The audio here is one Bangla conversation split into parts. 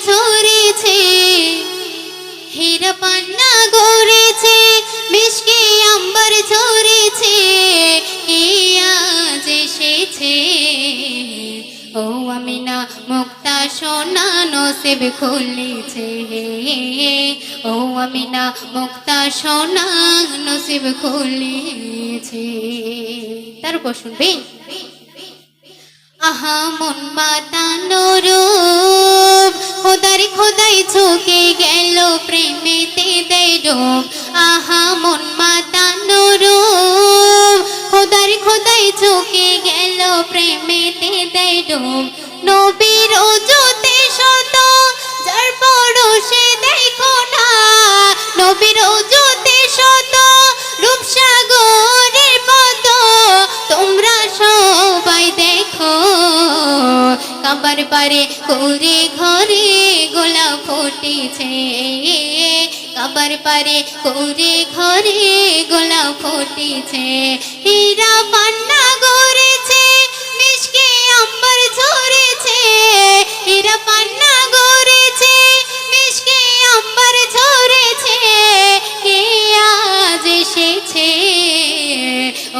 ঝরেছে, হীরা পান্না গড়েছে, মিষ্টি আম্বার ঝরেছে, কে আজ এসেছে। ও আমিনা মুক্তা সোনা নসিব খুলেছে, ও আমিনা মুক্তা সোনা নসিব খুলেছে। তারপর শুনবেন, আহা মন মাতানো রূপ, খোদার খোদাই ঝুঁকে গেল প্রেমেতে দেয় ডুব। আহা মন মাতানো রূপ, খোদার খোদাই ঝুঁকে গেল প্রেমেতে দেয় ডুব। নবীর ওজুতে শত যার পরশে দেখো না, নবীর ওজুতে শত রূপসাগরের পদ, তোমরা সবাই দেখো। কাবার পারে করে ঘরে গোলাপ ফুটেছে, কাবার পারে করে ঘরে গোলাপ ফুটেছে, হীরা পান্না গড়েছে, মিষ্টি আম্বার ঝরেছে, হীরা পান্না গড়েছে, মিষ্টি আম্বার ঝরেছে, কে আজ এসেছে।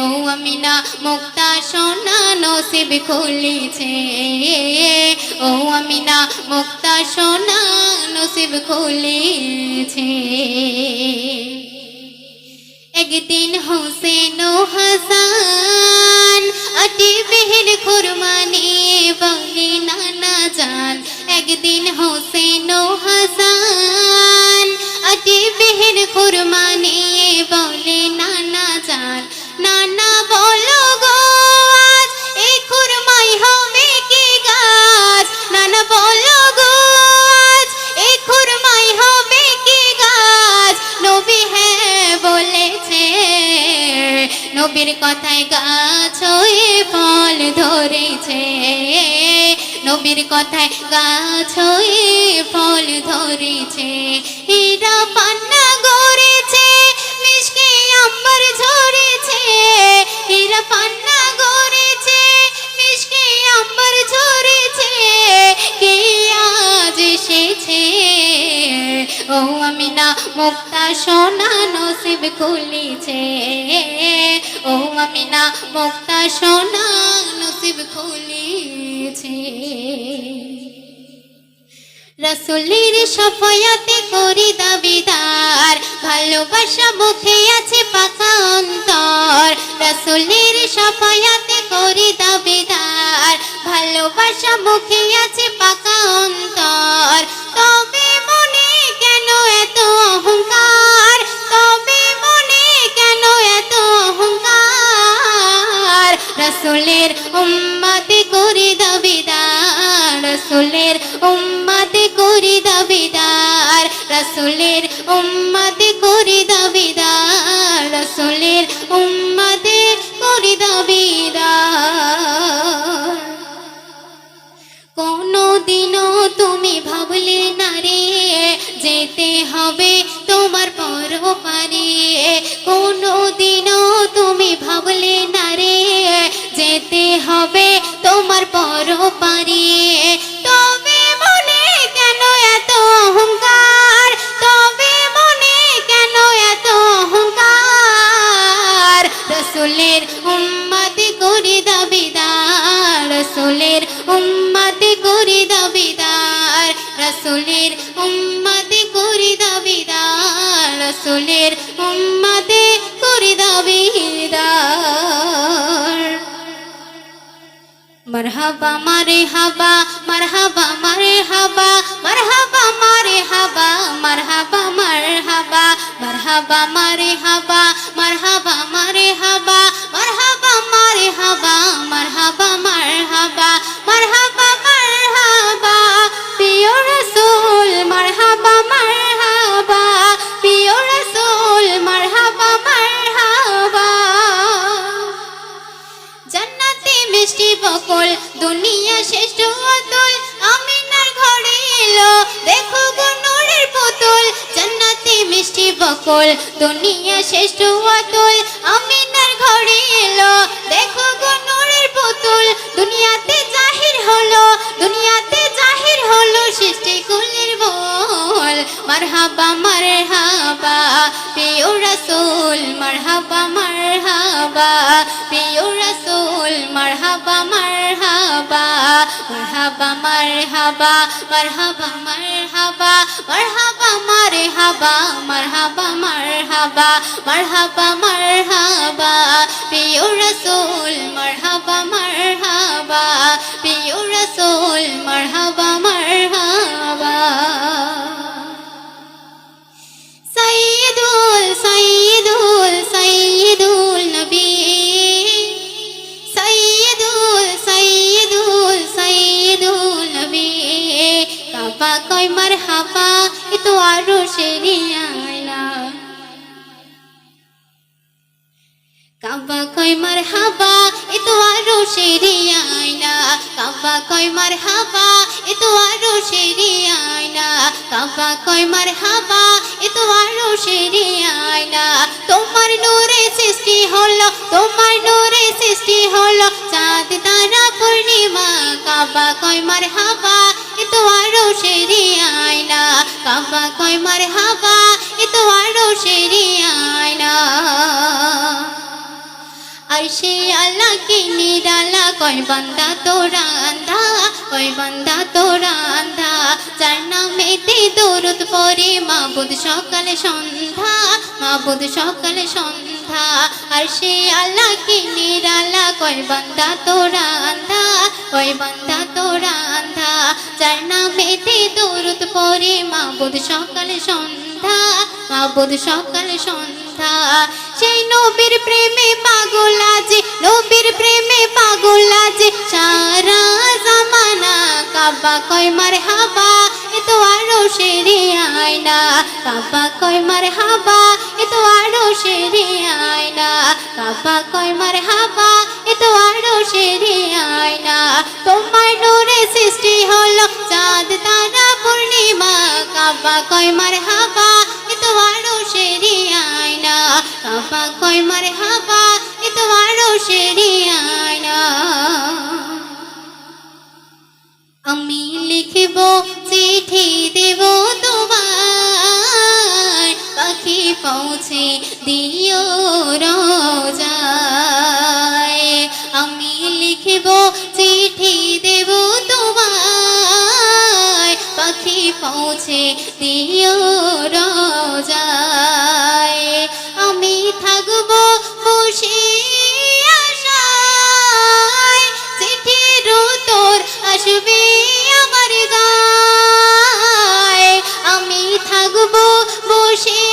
ও আমিনা মুক্তা সোনা নসিব খুলেছে, ও আমিনা মুক্তা সোনা নসিব খুলেছে। একদিন হোসেন ও হাসান আটি বেহের খুরমা নিয়ে বলে নানা জান। একদিন হোসেন ও হাসান আটি বেহের খুরমা নিয়ে বলে নানা জান। নানা বলো গো আজ এই খুরমাই হবে কি গাছ, নানা বলো গো আজ এই খুরমাই হবে কি গাছ। নবী হ্যাঁ বলেছে, নবীর কথায় গাছ হয়ে ফল ধরেছে, নবীর কথায় গাছ হয়ে ফল ধরেছে, হীরা পান্না গড়েছে, মিষ্টি আম্বার ঝরেছে, হীরা পান্না গড়েছে, মিষ্টি আম্বার ঝরেছে, কে আজ এসেছে। ও আমিনা মুক্তা সোনা নসিব খুলেছে, ও আমিনা মুক্তা সোনা নসিব খুলেছে। রাসূলের শাফায়াতে করি দাবিদার, ভালোবাসা মুখে আছে পাকা অন্তর। রাসূলের শাফায়াতে করি দাবিদার, ভালোবাসা মুখে আছে পাকা অন্তর। তবে মনে কেন এত অহংকার, তবে মনে কেন এত অহংকার। রাসূলের উম্মতে করি দাবিদার, রাসূলের উম্মতে করি দাবিদার, রাসূলের উম্মতে করি দাবিদার, রাসূলের উম্মতে করি দাবিদার। কোনদিনও তুমি ভাবলে না রে যেতে হবে তোমার পরপারে, কোনদিনও তুমি ভাবলে না রে যেতে হবে তোমার পরপারে। তবে মনে কেন এত অহংকার, তবে মনে কেন এত অহংকার। রাসূলের উম্মতে করি দাবিদার, রাসূলের উম্মতে করি দাবিদার, রাসূলের উম্মতে করি দাবিদার, রাসূলের উম্মতে করি দাবিদার। मरहबा मरहबा मरहबा मरहबा मरहबा मरहबा मरहबा मरहबा मरहबा मरहबा मरहबा मरहबा मरहबा मरहबा मरहबा मरहबा मरहबा मरहबा प्रिय रसूल मरहबा मरहबा प्रिय रसूल मरहबा मरहबा। জান্নাতে মিষ্টি বকুল দুনিয়া শ্রেষ্ঠ অতুল, আমিনার ঘরে এলো দেখো গো নূরের পুতুল। জান্নাতে মিষ্টি বকুল দুনিয়া শ্রেষ্ঠ অতুল, আমিনার ঘরে এলো দেখো গো নূরের পুতুল। দুনিয়াতে জাহির হলো, দুনিয়াতে জাহির হলো সৃষ্টি কুল মারহাবা মারহাবা প্রিয় রাসূল মারহাবা মারহাবা প্রিয় রাসূল মারহাবা মারহাবা মারহাবা মারহাবা মারহাবা মারহাবা মারহাবা মারহাবা মারহাবা মারহাবা মারহাবা মারহাবা প্রিয় রাসূল মারহাবা মারহাবা প্রিয় রাসূল মারহাবা মারহাবা সাইয়্যিদুল সাইয়্যিদুল সাইয়্যিদুল নবী সাইয়্যিদুল সাইয়্যিদুল সাইয়্যিদুল নবী কাবা কয় মারহাবা এ তো আরশের আয়না কাবা কয় মারহাবা এ তো আরশের আয়না কাবা কয় মারহাবা এ তো আরশের আয়না কাবা কয় মারহাবা এ তো আরশের আয়না তোমার নূরে সৃষ্টি হলো তোমার নূরে সৃষ্টি হলো চাঁদ তারা পূর্ণিমা কাবা কয় মারহাবা এ তো আরশের আয়না কাবা কয় মারহাবা এ তো আরশের আয়না আরশে আল্লাহ কি নিরালা কয় বান্দা তোরা আন্ধা কয় বান্দা তোরা আন্ধা যার নামেতে দরুদ পড়ে মাবুদ সকালে সন্ধ্যা মাবুদ সকালে সন্ধ্যা আরশে আল্লাহ কি নিরালা কয় বান্দা তোরা আন্ধা কয় বান্দা তোরা আন্ধা যার নামেতে দরুদ পড়ে মাবুদ সকালে সন্ধ্যা মাবুদ সকালে সন্ধ্যা সেই নবীর প্রেমে পাগল আছে নবীর প্রেমে পাগল আছে সারা জামানা কাবা কয় মারহাবা এ তো আরশের আয়না কাবা কয় মারহাবা এ তো আরশের আয়না কাবা কয় মারহাবা এ তো আরশের আয়না তোমার নূরে সৃষ্টি হলো চাঁদ তারা পূর্ণিমা কাবা কয় মারহাবা এ তো আরশের আয়না কাবা কয় মারহাবা এ তো আরশের আয়না আমি লিখব চিঠি দেব তোমায় পাখি পৌঁছে দিও রোজায় আমি লিখব চিঠি দেব তোমায় পাখি পৌঁছে দিও রোজায় আমি থাকব বসে আশায় চিঠির উত্তর আসবে আমার গায় আমি থাকব বসে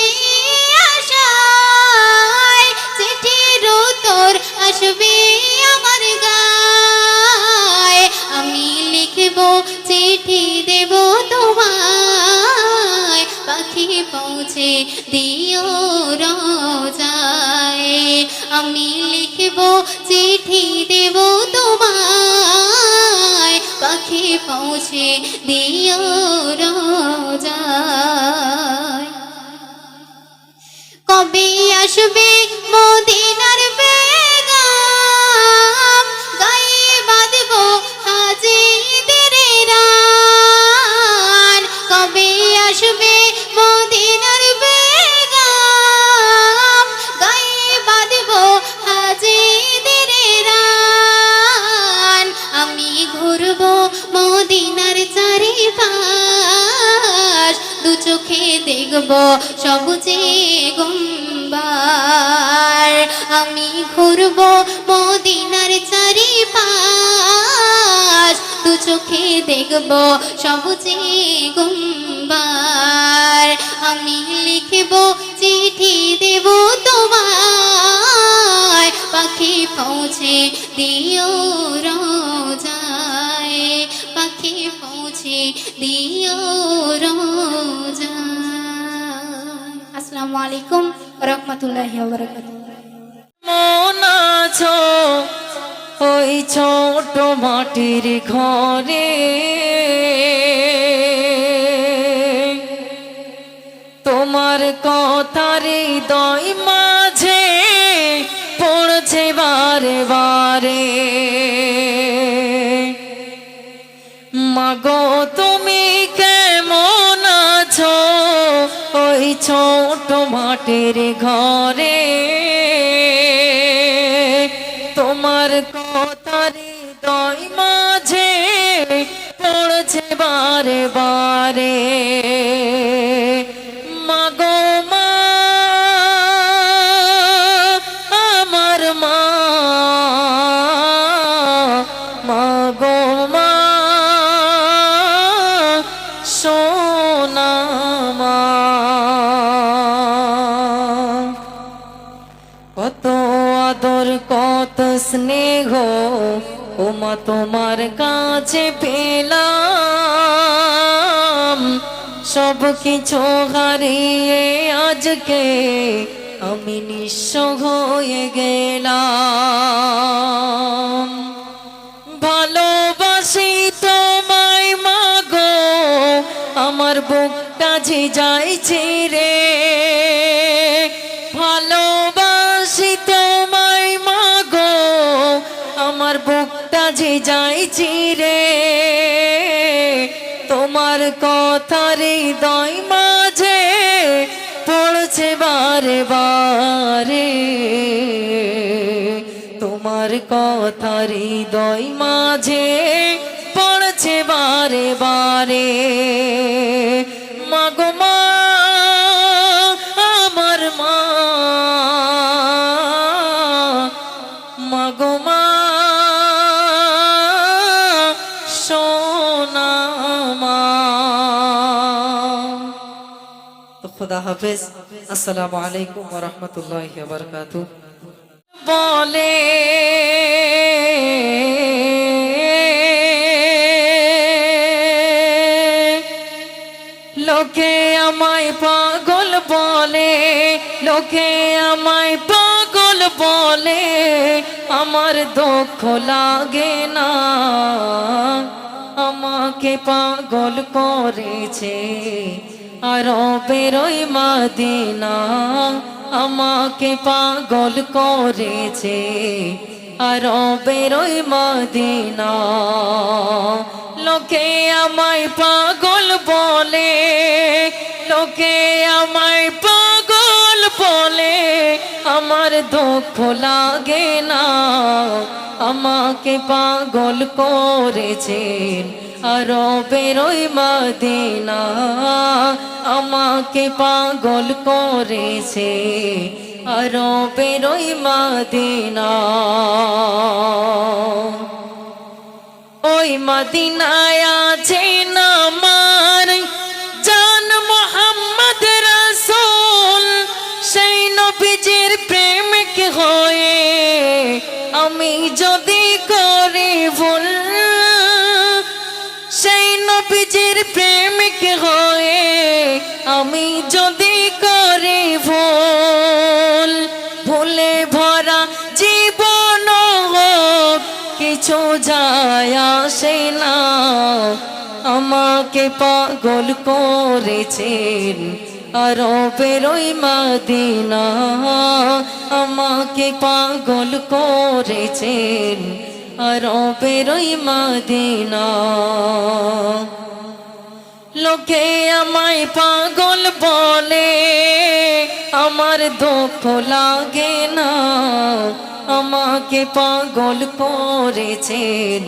আশায় চিঠির উত্তর আসবে আমার গায় আমি লিখব চিঠি দেব তোমায় পাখি পৌঁছে দিও রোজায় আমি লিখব চিঠি দেব তোমায় পাখি পৌঁছে দিও রোজায় কবে আসবে মদিনার বেগম গায়ে বাঁধব হাজিদের রান কবে আসবে মদিনার বেগম গায়ে বাঁধব হাজিদের রান আমি ঘুরব মদিনার চারিপাশ দু চোখে দেখব সবুজে গম্বার আমি ঘুরব মদিনার চারিপাশ দু চোখে দেখব সবুজে গম্বার আমি লিখব চিঠি দেব তোমায় পাখি পৌঁছে দিও রোজায় পাখি পৌঁছে দিও রোজায় আসসালামু আলাইকুম ওয়া রাহমাতুল্লাহি ওয়া বারাকাতুহু মন আছো ওই ছোট মাটির ঘরে তোমার কথার হৃদয় মাঝে পড়ছে বারে বারে মাগো তুমি কেমন আছো ছোট মাটির ঘরে তোমার কথার হৃদয় মাঝে পড়ছে বারে বারে মাগো মা আমার মা মাগো মা সোনা মা কত আদর কত স্নেহ ওমা তোমার কাছে পেলাম সব কিছু হারিয়ে আজকে আমি নিঃস্ব হয়ে গেলাম ভালোবাসি তোমায় মাগো আমার বুকটা যে যাইছে রে ভালোবাসি তোমায় মাগো আমার বুকটা যে যাইছে রে তোমার কথার হৃদয় মাঝে পড়ছে বারে বারে তোমার কথার হৃদয় মাঝে পড়ছে বারে বারে মাগো মা আমার মা মাগো মা সোনা মা তো খুদা হাফেজ আসসালামু আলাইকুম ওয়া রাহমাতুল্লাহি ওয়া বারাকাতুহু বলে লোকে আমায় পাগল বলে লোকে আমায় পাগল বলে আমার দুঃখ লাগে না আমাকে পাগল করেছে আরবের ওই মদিনা আমাকে পাগল করেছে আরবের ওই মদিনা লোকে আমায় পাগল বলে লোকে আমায় পাগল বলে আমার দুঃখ লাগে না আমাকে পাগল করেছেন আরবের ওই মদিনা আমাকে পাগল করেছে আরবের ওই মদিনা ওই মদিনায় আছেন আমার জান মুহাম্মদ রাসূল সেই নবীজির প্রেমিক হয়ে আমি যদি করি ভুল সেই নবীজির প্রেমিক হয়ে আমি যদি করি ভুল ভুলে ভরা জীবন হোক কিছু যায় আসে না আমাকে পাগল করেছেন আরবের ওই মদিনা আমাকে পাগল করেছেন আরবের ওই মদিনা লোকে আমায় পাগল বলে আমার দুঃখ লাগে না আমাকে পাগল করেছেন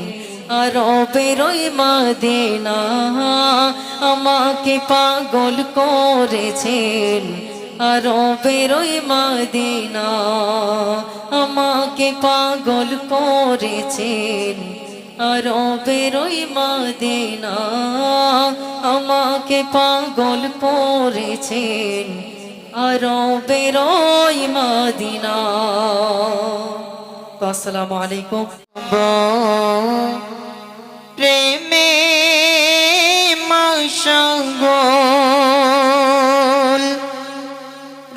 আরবের ওই মদিনা আমাকে পাগল করেছেন আরবের ওই মদিনা আমাকে পাগল করেছেন আরবের ওই মদিনা আমাকে পাগল করেছেন আরবের ওই মদিনা আসসালামু আলাইকুম প্রেমে মশগুল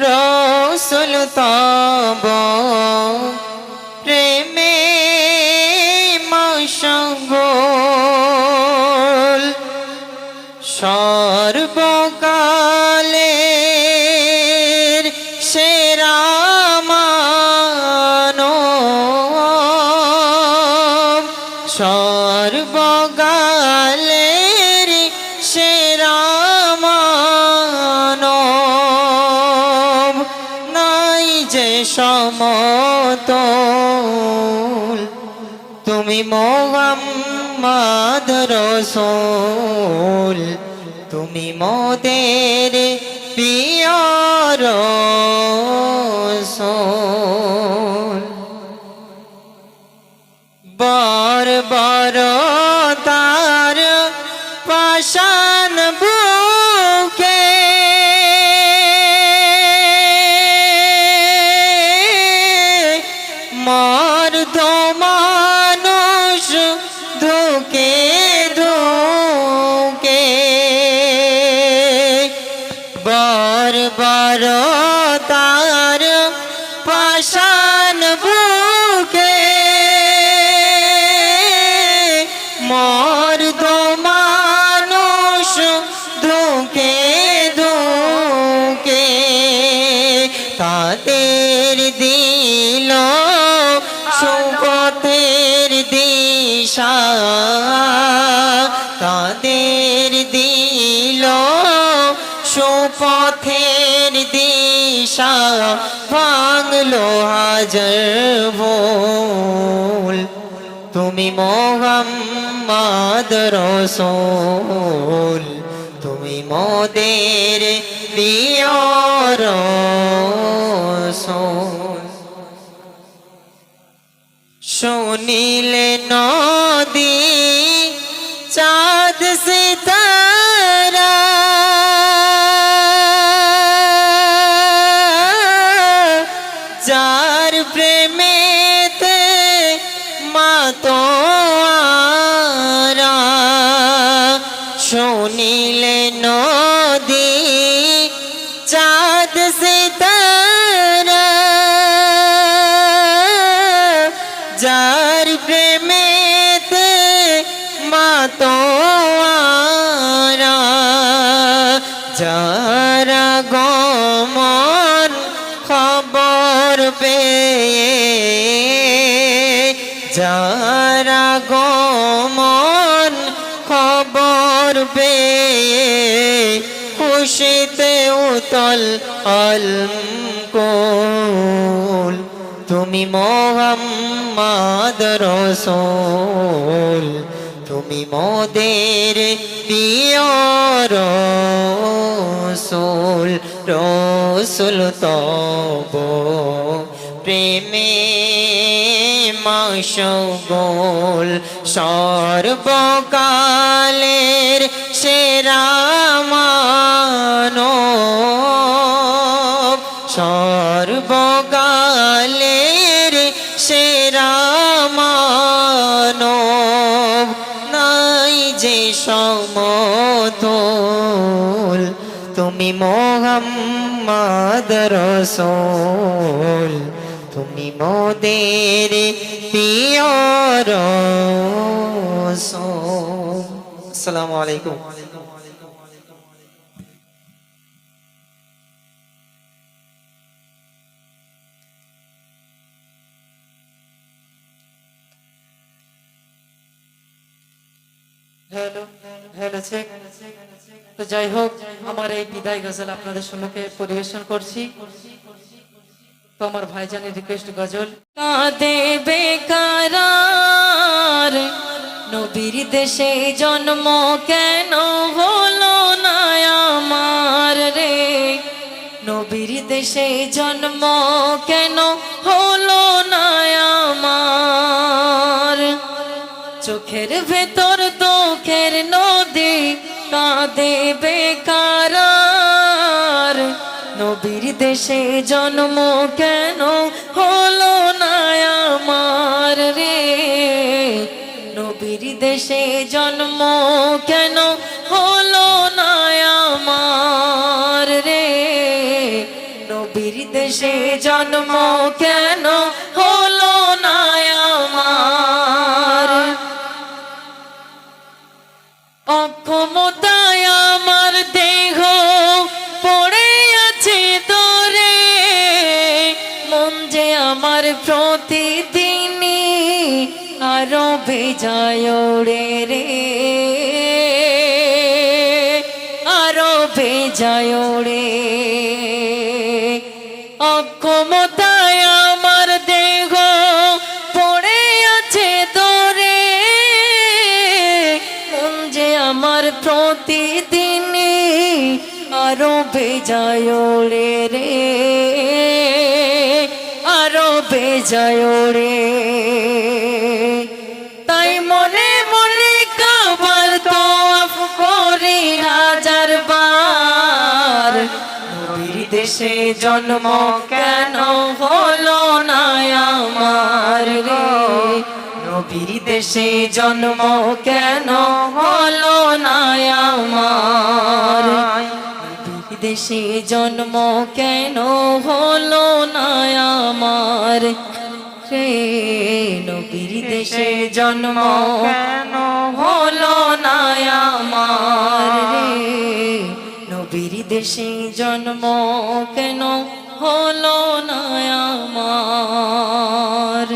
রসুল তব প্রেমে মশগুল সর্বকালের সেরা মানব সর্বকালের সেরা মানব মোহাম্মদ রসূল তুমি মোদের প্রিয় রসূল বর বর তার পাশান বুকে মর্দ মানুষ ধুকে ধুকে বর বর তার পাশান বুকে মর্দ মানুষ ধুকে ধুকে তাদের দিল সুপথের দিশা তাদের দিল সুপথের দিশা ভাঙলো হাজার ভুল তুমি মোহাম্মদ রসূল তুমি মোদের প্রিয় রসূল শুনিলে নদী চাঁদ সিতারা যার প্রেমেতে মাতোয়ারা শুনিলে নদী চাঁদ সিতারা যার প্রেমেতে মাতোয়ারা যারা গমন খবর পেয়ে যারা গমন খবর পেয়ে খুশিতে উতল অলকুল তুমি মোহাম্মদ রসূল তুমি মোদের প্রিয় রসূল রসূল তব প্রেমে মশগুল সর্বকালের সেরা মানব সর্বকালের সেরা মানব নাই যে সমতুল তুমি মোহাম্মদ রসূল তুমি মোদের প্রিয় রসূল আসসালামু আলাইকুম হ্যালো হ্যালো চেক তো যাই হোক আমার এই বিদায় গজল আপনাদের সম্মুখে পরিবেশন করছি তো আমার ভাইজানের রিকোয়েস্ট গজল কাঁদে বেকারার নবীর দেশে জন্ম কেন হলো না আমার রে নবীর দেশে জন্ম কেন হলো না আমার চোখের ভেতর দুঃখের নদী কাঁদে বেকারার নবীর দেশে জন্ম কেন হলো না আমার রে নবীর দেশে জন্ম কেন হলো না আমার রে নবীর দেশে জন্ম কেন হলো না আমার অক্ষমতায় আমার দেহ পড়ে আছে দরে মন যে আমার প্রতিদিনই আরো বেজায় ওড়ে রে আরো বেজায় ওড়ে অক্ষমতায় আমার দেহ পড়ে আছে দরে প্রতিদিনে আরো বেজায় রে, আরো বেজায় রে। তাই মনে মনে কাবার তওয়াফ করি হাজার বার। নবীর দেশে জন্ম কেন হলো না আমার রে, নবীর দেশে জন্ম কেন হলো না আমার, নবীর দেশে জন্ম কেন হলো না আমার রে, নবীর দেশে জন্ম কেন হলো না আমার রে, নবীর দেশে জন্ম কেন হলো না আমার।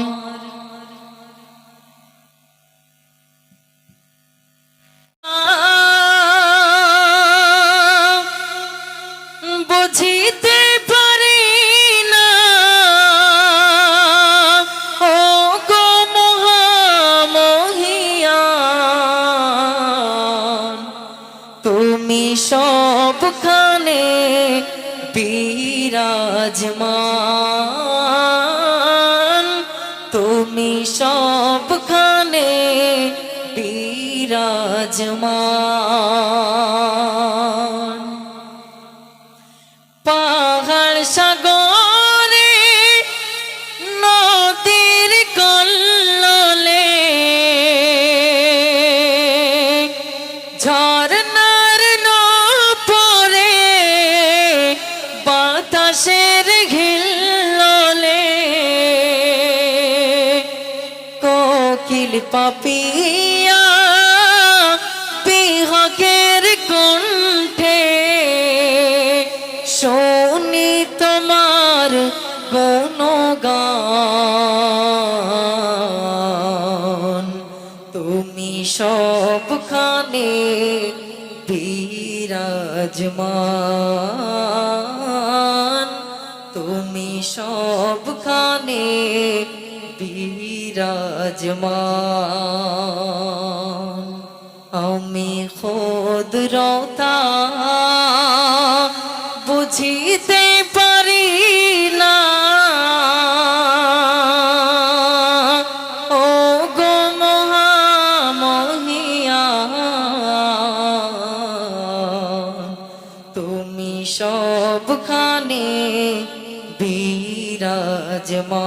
বুঝিতে পারি না ও গো মহামহিয়ান, তুমি সবখানে বিরাজমান, তুমি সবখানে বিরাজমান। পাহাড় সাগরে নদীর কল্লোলে, ঝরনার নূপুরে বাতাসের হিল্লোলে, কোকিল পাপিয়া বিহকের কণ্ঠে শুনি তোমার গুণগান, তুমি সবখানে বিরাজমান, তুমি সবখানে বিরাজমান। আমি ক্ষুদ্রতা বুঝিতে পারি না ও গো মহামহিয়ান, তুমি সবখানে বিরাজমান,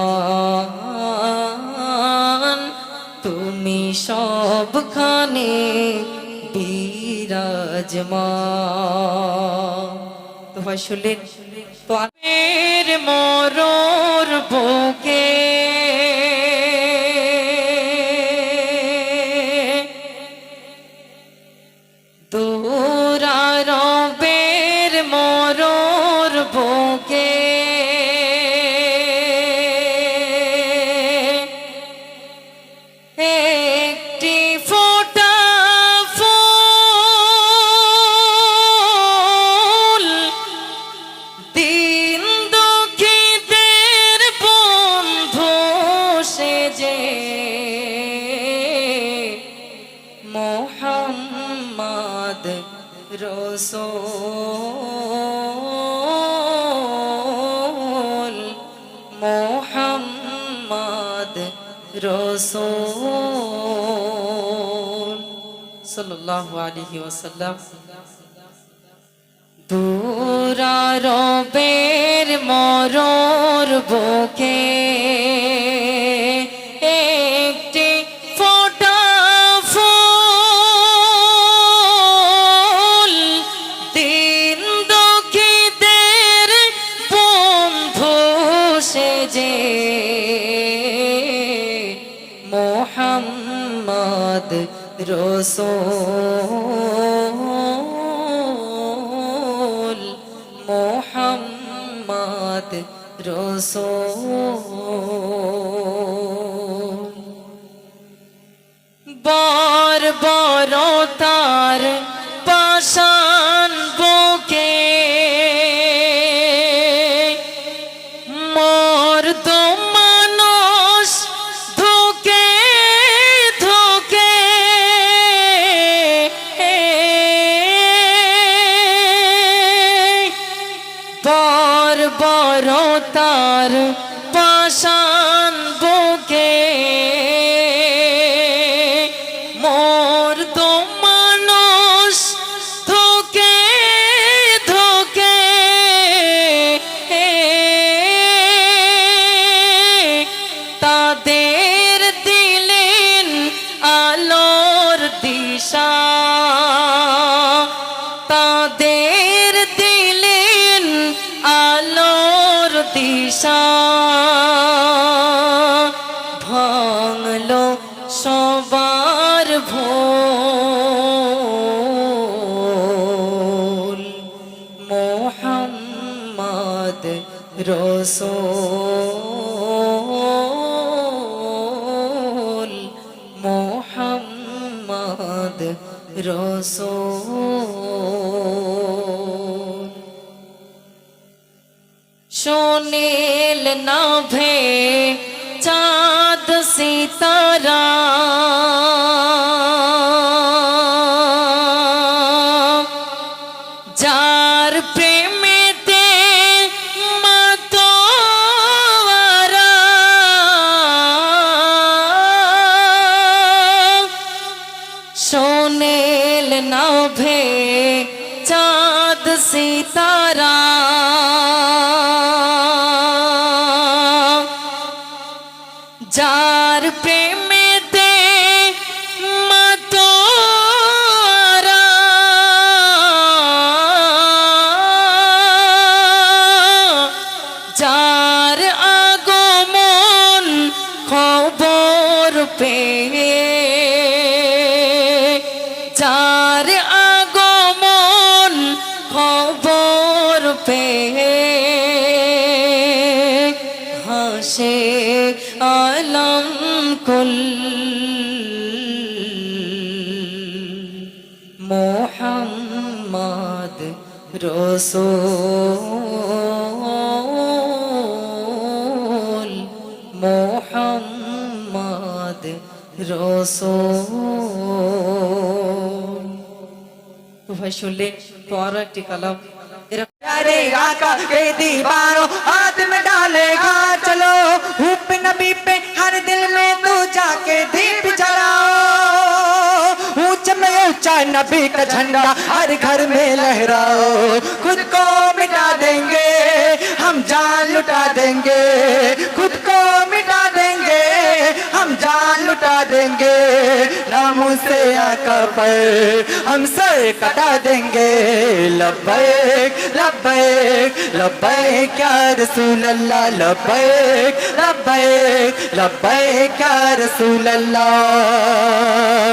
তুমি সবখানে বিরাজমান। তো ভাই শুনলেন তো আমের মরর বুকে দুরারবের মরর বুকে একটি ফোঁটা ফুল দিন দুঃখীদের বন্ধু সেজে মোহাম্মদ রসূল, মোহাম্মদ রসূল সাল্লাল্লাহু আলাইহি ওয়াসাল্লাম। দুরারবের মরর বুকে একটি ফোঁটা ফুল দিন দুঃখীদের বন্ধু সেজে মোহাম্মদ রসূল, মোহাম্মদ রসূল। বর্বরতার পাষাণ বুকে মর্দ মানুষ ধুকে ধুকে জড়তার পাষাণ বুকে মোর তো মানুষ ধোকে ধোকে তাদের দিলেন আলোর দিশা তাদের দিলেন আলোর দিশা ভাঙলো সবার ভুল মোহাম্মদ রসূল মোহাম্মদ রসূল সোনেল নাভে চাঁদ সিতারা যার প্রেমেতে মাতোয়ারা সোনেল নাভে চাঁদ সিতারা যার প্রেমেতে মাতোয়ারা যার আগমন খবর পেয়ে যার আগমন খবর পেয়ে হাসে আলম কুল মোহাম্মদ রসূল মোহাম্মদ রসূল তো ভাই শুনলেন তো আরো একটি কালাম प्यारे आका के दीवारों हाथ में डालेगा चलो हुप नबी पे हर दिल में तू जाके दीप जलाओ ऊंच में ऊंचा नबी का झंडा हर घर में लहराओ खुद को मिटा देंगे हम जान लुटा देंगे खुद को मिटा देंगे हम जान लुटा देंगे नामों से आका पर हम सर कटा देंगे लब्बैक लब्बैक लब्बैक या रसूल अल्लाह लब्बैक लब्बैक लब्बैक या रसूल अल्लाह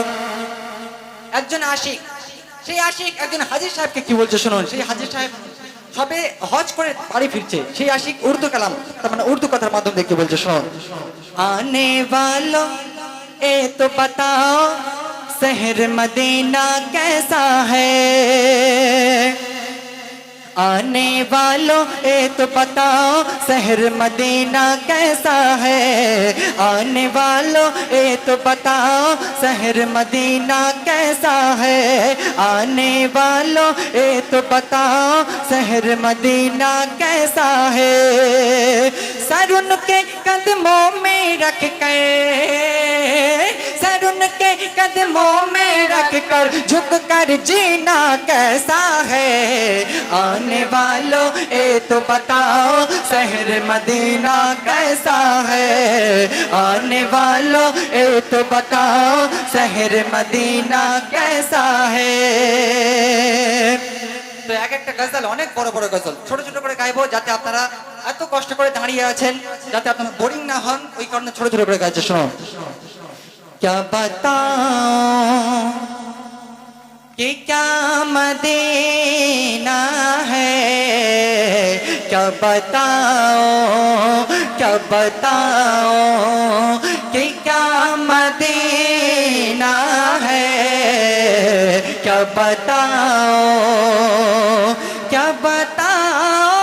একজন আশিক সেই আশিক একজন হাজী সাহেবকে কি বলছে শুনুন সেই হাজী সাহেব সবে হজ করে বাড়ি ফিরছে সেই আশিক উর্দু কালাম তার মানে উর্দু কথার মাধ্যমে কি বলছে শুনুন आने वालों ए तो बताओ शहर मदीना कैसा है आने वालों ए तो बताओ शहर मदीना कैसा है आने वालों ए तो बताओ शहर मदीना कैसा है आने वालों ए तो बताओ शहर मदीना कैसा है सर उनके कदमों में रख कर सर उनके कदमों में रख कर झुक कर जीना कैसा है आने वालों ए तो बताओ शहर मदीना कैसा है आने वालों ए तो बताओ शहर मदीना कैसा है তো এক একটা গজল অনেক বড় বড় গজল ছোট ছোট করে গাইবো যাতে আপনারা এত কষ্ট করে দাঁড়িয়ে আছেন যাতে আপনারা বোরিং না হন ওই কারণে ছোট ছোট করে গাইছে শোনো क्या बताऊं कि क्या मदीना है क्या बताऊं कि क्या मदीना है क्या बताऊं क्या बताऊं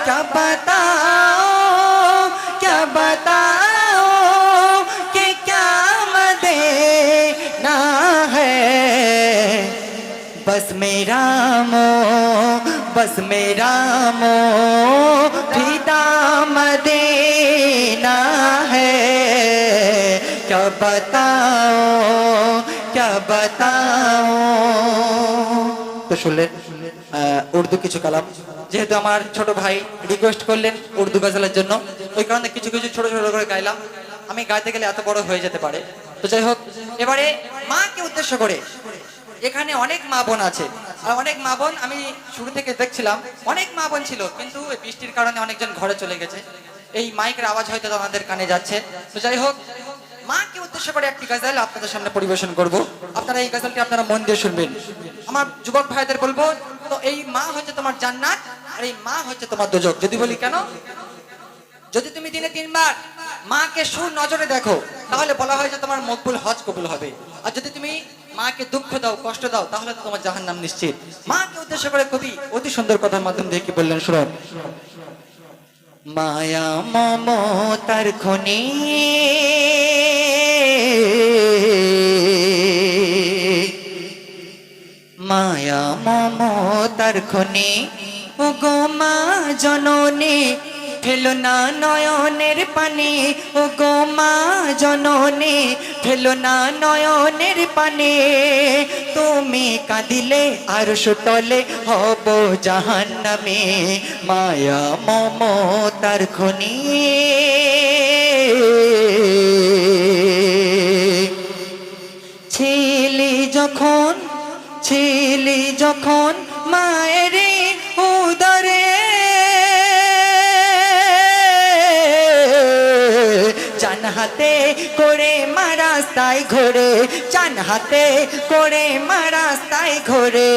क्या बताऊं क्या बताऊं कि क्या मदीना है बस मेरा फिदा मदीना है क्या बताओ তো শুনলেন উর্দু কিছু কালাম যেহেতু আমার ছোট ভাই রিকোয়েস্ট করলেন উর্দু গজলের জন্য ওই কারণে কিছু কিছু ছোট ছোট করে গাইলাম আমি গাইতে গেলে এত বড় হয়ে যেতে পারে তো যাই হোক এবারে মাকে উদ্দেশ্য করে এখানে অনেক মা বোন আছে আর অনেক মা বোন আমি শুরু থেকে দেখছিলাম অনেক মা বোন ছিল কিন্তু এই বৃষ্টির কারণে অনেকজন ঘরে চলে গেছে এই মাইকের আওয়াজ হয়তো আমাদের কানে যাচ্ছে তো যাই হোক মাকে উদ্দেশ্য করে একটি গজল আপনাদের সামনে পরিবেশন করব আপনারা এই গজলটি আপনারা মন দিয়ে শুনবেন আমার যুবক ভাইদের বলবো তো এই মা হচ্ছে তোমার জান্নাত আর এই মা হচ্ছে তোমার দোজক যদি বলি কেন যদি তুমি দিনে 3 বার মাকে সুনজরে দেখো তাহলে বলা হয় যে তোমার মকবুল হজ কবুল হবে আর যদি তুমি মাকে দুঃখ দাও কষ্ট দাও তাহলে তো তোমার জাহান্নাম নিশ্চিত মাকে উদ্দেশ্য করে কবি অতি সুন্দর কথার মাধ্যম দিয়ে কি বললেন শুনুন মায়া মমতার খনি মায়া মমতার খনি ও গো মা জননী ফেলো না নয়নের পানি ও গো মা জননী ফেলো না নয়নের পানি তুমি কাঁদিলে আর সুতলে হব জাহান্নামে মায়া মমতার খনি ছিলি যখন মায়ের উদরে চান হাতে করে মা রাস্তায় ঘোরে চান হাতে করে মা রাস্তায় ঘোরে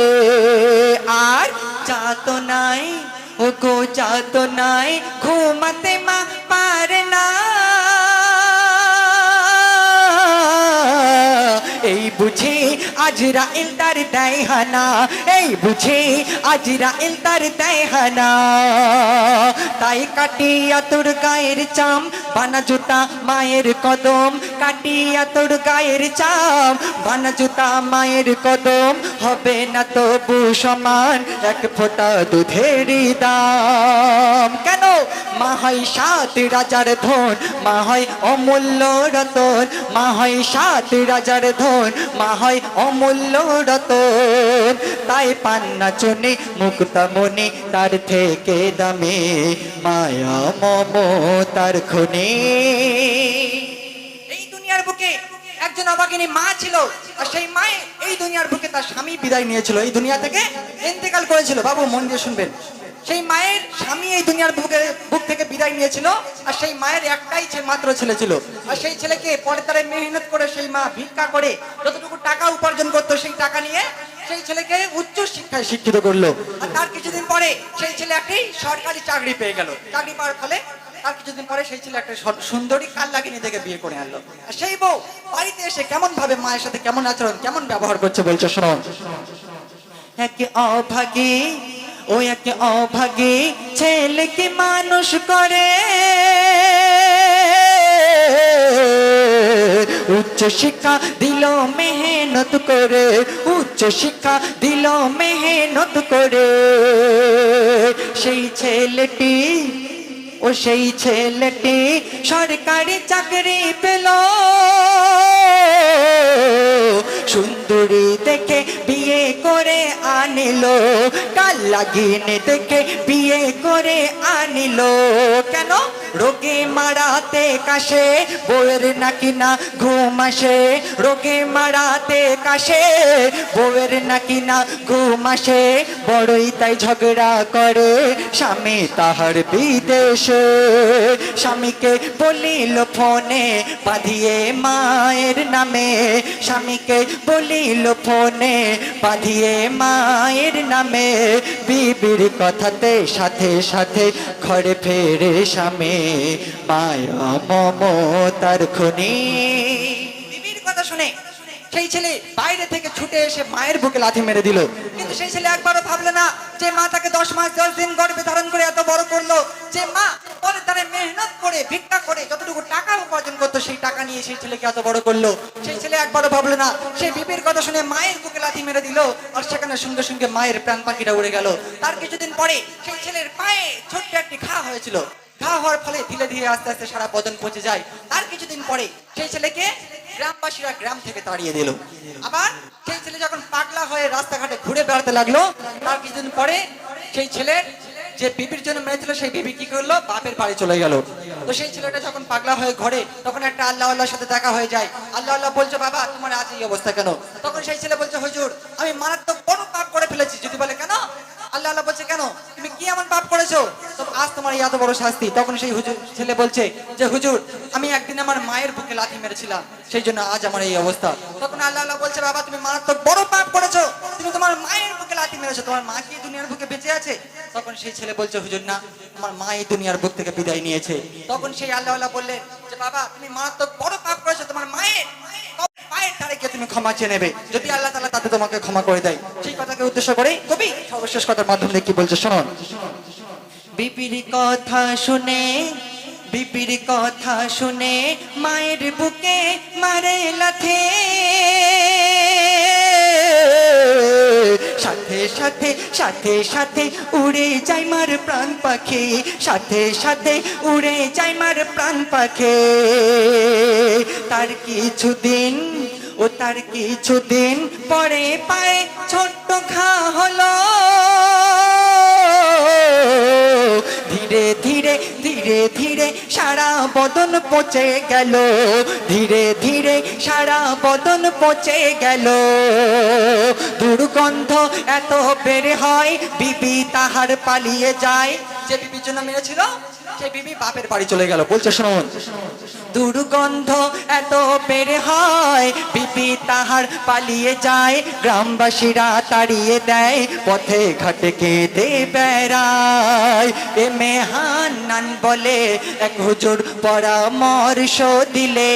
আর যাতো নাই ও গো যাতো নাই ঘুমাতে মা পারে না এই বুঝি আজরাইল তার দেয় হানা এই বুঝি আজরাইল তার দেয় হানা তাই কাটিয়া তোর গায়ের চাম বানা জুতা মায়ের কদম কাটিয়া তোর গায়ের চাম বানা জুতা মায়ের কদম হবে না তবু সমান এক ফোঁটা দুধেরই দাম কেন মা হয় 7 রাজার ধন মা হয় অমূল্য রতন মা হয় 7 রাজার ধন মা হয় অমূল্য রতন তাই পান্না চুনি মুক্তা মনি তার থেকে দামি মায়া মমতার খনি এই দুনিয়ার বুকে একজন অভাগিনী মা ছিল আর সেই মায়ে এই দুনিয়ার বুকে তার স্বামী বিদায় নিয়েছিল এই দুনিয়া থেকে ইন্তেকাল করেছিল বাবু মন দিয়ে শুনবেন সেই মায়ের স্বামী এই দুনিয়ার বুক থেকে বিদায় নিয়েছিল আর সেই মায়ের একটাই মাত্র ছেলে ছিল আর সেই ছেলেকে পরে তারা মেহনত করে সেই মা ভিক্ষা করে যতটুকু টাকা উপার্জন করতো সেই টাকা নিয়ে সেই ছেলেকে উচ্চ শিক্ষায় শিক্ষিত করলো আর তার কিছুদিন পরে সেই ছেলে একটি সরকারি চাকরি পেয়ে গেল চাকরি পাওয়ার ফলে তার কিছুদিন পরে সেই ছেলে একটা সুন্দরী কাল্লাগিনী থেকে বিয়ে করে আনলো আর সেই বউ বাড়িতে এসে কেমন ভাবে মায়ের সাথে কেমন আচরণ কেমন ব্যবহার করছে বলছে শোনো এক অভাগী ও এক অভাগী ছেলেকে মানুষ করে উচ্চ শিক্ষা দিল মেহনত করে উচ্চ শিক্ষা দিল মেহনত করে সেই ছেলেটি সরকারি চাকরি পেল সুন্দরী দেখে বিয়ে করে আনিল কাল্লাগিনী দেখে বিয়ে করে আনিল কেন রোগে মারাতে কাশে বউয়ের নাকি না ঘুম আসে রোগে মারাতে কাশে বউয়ের নাকি না ঘুম আসে বড়ই তাই ঝগড়া করে স্বামী তাহার বিদেশে স্বামীকে বলিল ফোনে বাঁধিয়ে মায়ের নামে স্বামীকে বলিল ফোনে বাঁধিয়ে মায়ের নামে বিবির কথাতে সাথে সাথে ঘরে ফেরে স্বামী মায়া মমতার খনি বিবির কথা শুনে সেই ছেলে বাইরে থেকে ছুটে এসে মায়ের বুকে লাথি মেরে দিল। কিন্তু সেই ছেলে একবারও ভাবলো না যে মা তাকে 10 মাস 10 দিন গর্ভে ধারণ করে এত বড় করলো, যে মা পরে তারা মেহনত করে ভিক্ষা করে যতটুকু টাকা উপার্জন করতো সেই টাকা নিয়ে সেই ছেলেকে এত বড় করলো। সেই ছেলে একবারও ভাবলো না, সেই বিপির কথা শুনে মায়ের বুকে লাথি মেরে দিল, আর সেখানে সঙ্গে সঙ্গে মায়ের প্রাণ পাখিটা উড়ে গেল। তার কিছুদিন পরে সেই ছেলের পায়ে ছোট্ট একটি ঘা হয়েছিল। ঘা হওয়ার ফলে ধীরে ধীরে আস্তে আস্তে সারা বদন পচে যায়। তার কিছুদিন পরে সেই ছেলেকে গ্রামবাসীরা গ্রাম থেকে তাড়িয়ে দিল। আবার সেই ছেলে যখন পাগলা হয়ে রাস্তাঘাটে ঘুরে বেড়াতে লাগলো, তার কিছুদিন পরে সেই ছেলের যে বিবির জন্য মেরেছিল সেই বিবি কি করলো, বাপের বাড়ি চলে গেল। তো সেই ছেলেটা যখন পাগলা হয়ে ঘরে, তখন একটা আল্লাহর সাথে দেখা হয়ে যায়। আল্লাহ বলছে, বাবা তোমার আজ এই অবস্থা কেন? তখন সেই ছেলে বলছে, হুজুর আমি মারাত্মক বড় পাপ করে ফেলেছি। যদি বলে কেন? আল্লাহ বলছে, কেন তুমি কি এমন পাপ করেছো তো আজ তোমার এত বড় শাস্তি? তখন সেই ছেলে বলছে যে হুজুর আমি একদিন আমার মায়ের বুকে লাথি মেরেছিলাম, সেই জন্য আজ আমার এই অবস্থা। তখন আল্লাহ বলছে, বাবা তুমি মারাত্মক বড় পাপ করেছো, তুমি তোমার মায়ের বুকে লাথি মেরেছো, তোমার মা কি দুনিয়ার বুকে বেঁচে আছে? তখন সেই ছেলে বলছে, হুজুর না, আমার মা এই দুনিয়ার বুক থেকে বিদায় নিয়েছে। তখন সেই আল্লাহ বললেন যে বাবা তুমি মারাত্মক বড় পাপ করেছো, তোমার মায়ের পায়ের ধারে গিয়ে তুমি ক্ষমা চেয়ে নেবে, যদি আল্লাহ তাআলা তাতে তোমাকে ক্ষমা করে দেয়। সেই কথাকে উদ্দেশ্য করে কবি সর্বশেষ কথার মাধ্যমে কি বলছে শুনুন। বিপির কথা শুনে, বিপির কথা শুনে মায়ের বুকে মারে লাথি, সাথে সাথে সাথে সাথে উড়ে যায় মার প্রাণ পাখি, সাথে সাথে উড়ে যায় মার প্রাণ পাখি। তার কিছুদিন তার কিছুদিন পরে পায়ে ছোট্ট ঘা হলো, ধীরে ধীরে ধীরে ধীরে সারা বদন পচে গেল, ধীরে ধীরে সারা বদন পচে গেল। দুর্গন্ধ এত বের হয় বিবি তাহার পালিয়ে যায়। যে বিবির জন্য মেরেছিল সেই বিবি বাপের বাড়ি চলে গেল। বলছে শুনুন, দুর্গন্ধ এত বের হয় বিবি তাহার পালিয়ে যায়, গ্রামবাসীরা তাড়িয়ে দেয়, পথে ঘাটে কেঁদে বেড়ায়। এ মেহান্নান বলে এক হুজুর পরামর্শ দিলে,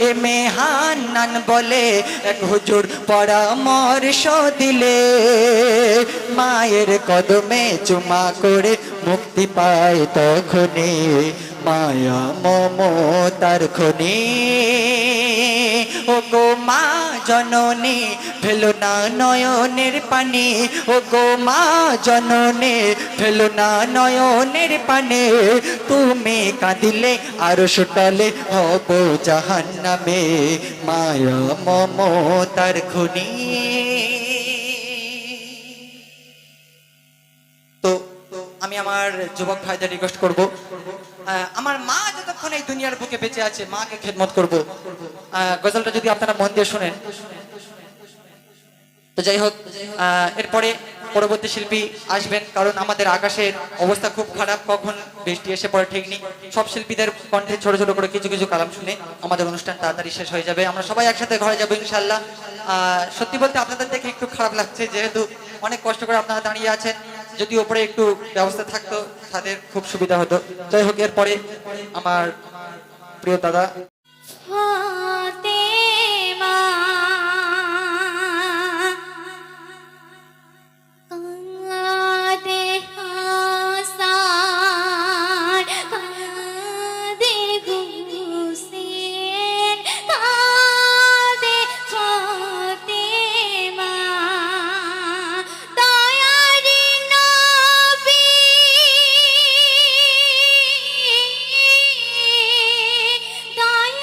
এ মেহান্নান বলে এক হুজুর পরামর্শ দিলে, মায়ের কদমে চুমা করে মুক্তি পায় তখনই মায়া মমতার খনি। ও গো মা জননী ফেলো না নয়নের পানি, ও গো মা জননী ফেলো না নয়নের পানি, তুমি কাঁদিলে আরশ তলে হব জাহান্নামে মায়া মমতার খনি। তো আমি আমার যুবক ভাইদের রিকোয়েস্ট করব, আমার মা যতক্ষণ এই দুনিয়ার বুকে বেঁচে আছে মাকে খেদমত করব। গজলটা যদি আপনারা মন দিয়ে শুনেন তো যাই হোক, এরপরে পরবর্তী শিল্পী আসবেন, কারণ আমাদের আকাশের অবস্থা খুব খারাপ, কখন বৃষ্টি এসে পড়ে ঠিক নেই। সব শিল্পীদের কণ্ঠে ছোট ছোট করে কিছু কিছু কালাম শুনে আমাদের অনুষ্ঠান তাড়াতাড়ি শেষ হয়ে যাবে, আমরা সবাই একসাথে ঘরে যাবো ইনশাল্লাহ। সত্যি বলতে আপনাদের দেখে একটু খারাপ লাগছে, যেহেতু অনেক কষ্ট করে আপনারা দাঁড়িয়ে আছেন, যদি ওপরে একটু ব্যবস্থা থাকতো তাদের খুব সুবিধা হতো। যাই হোক, এরপরে আমার প্রিয় দাদা ফাতেমা কাঁদে হাসান, কাঁদে হুসেন, কাঁদে ফাতেমা, দয়ারি নবী দয়া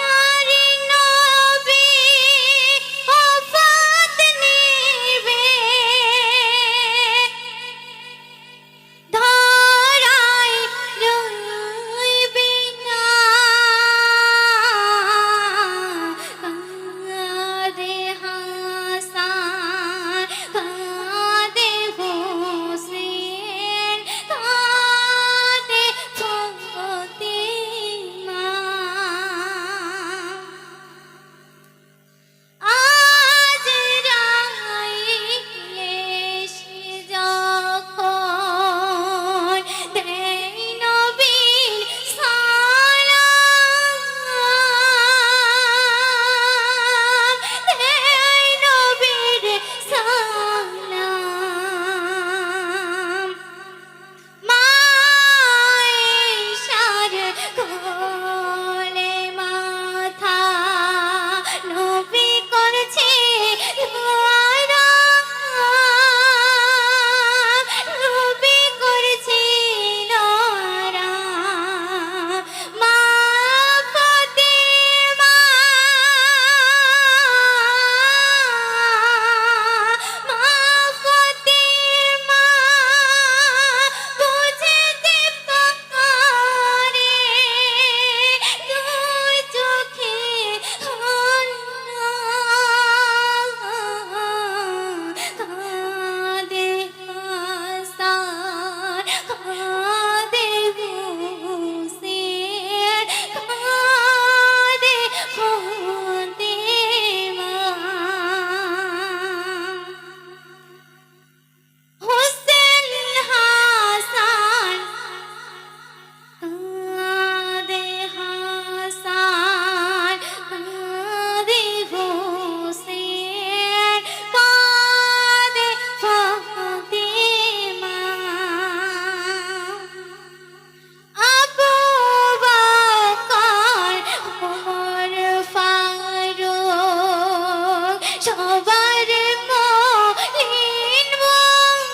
সবার মলিন মুখ,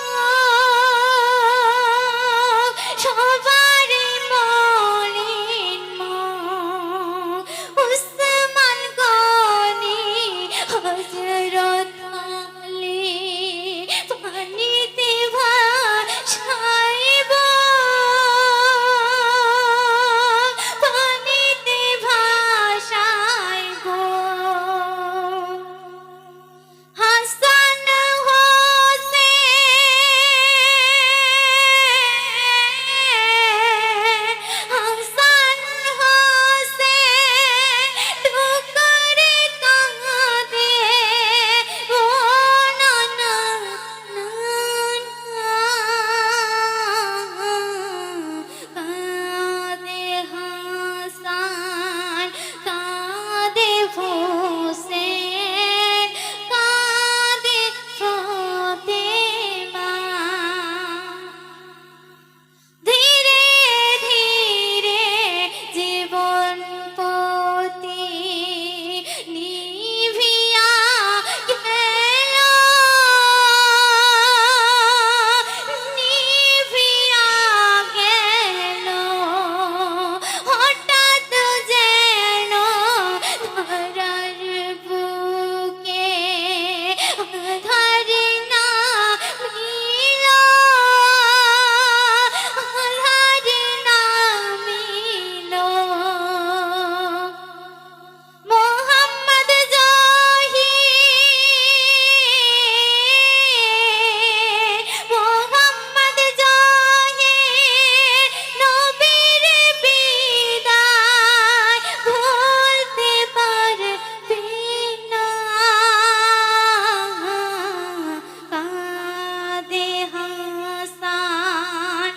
সবার মলিন মুখ। উসমান গনি হযরত আলী পানিতে ভাসাইব, পানিতে ভাসাইব। হাসান হোসেন, হাসান হোসেন টুকরে কাঁদে, ও না না না কাঁদে হাসান, কাঁদে হোসেন, কাঁদে ফাতেমা। ধীরে ধীরে জীবন পতি নিভিয়া গেল, নিভিয়া গেল। হঠাৎ যেন ধরার বুকে আধার নামিল, আধার নামিল। মোহাম্মদ জহি, মোহাম্মদ জহি নবীর বিদায় ভুলতে পারবি না। কাঁদে হাসান,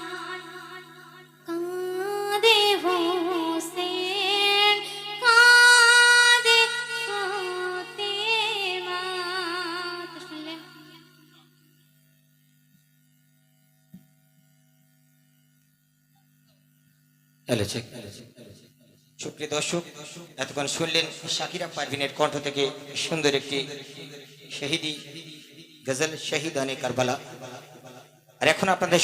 কাঁদে হোসেন, কাঁদে ফাতেমা। তো শুনলেন? সুপ্রিয় দর্শক, এতক্ষণ শুনলেন শাকিরা পারভিনের কণ্ঠ থেকে সুন্দর একটি শহীদি গজল, শহীদানে কারবালা। আর এখন আপনাদের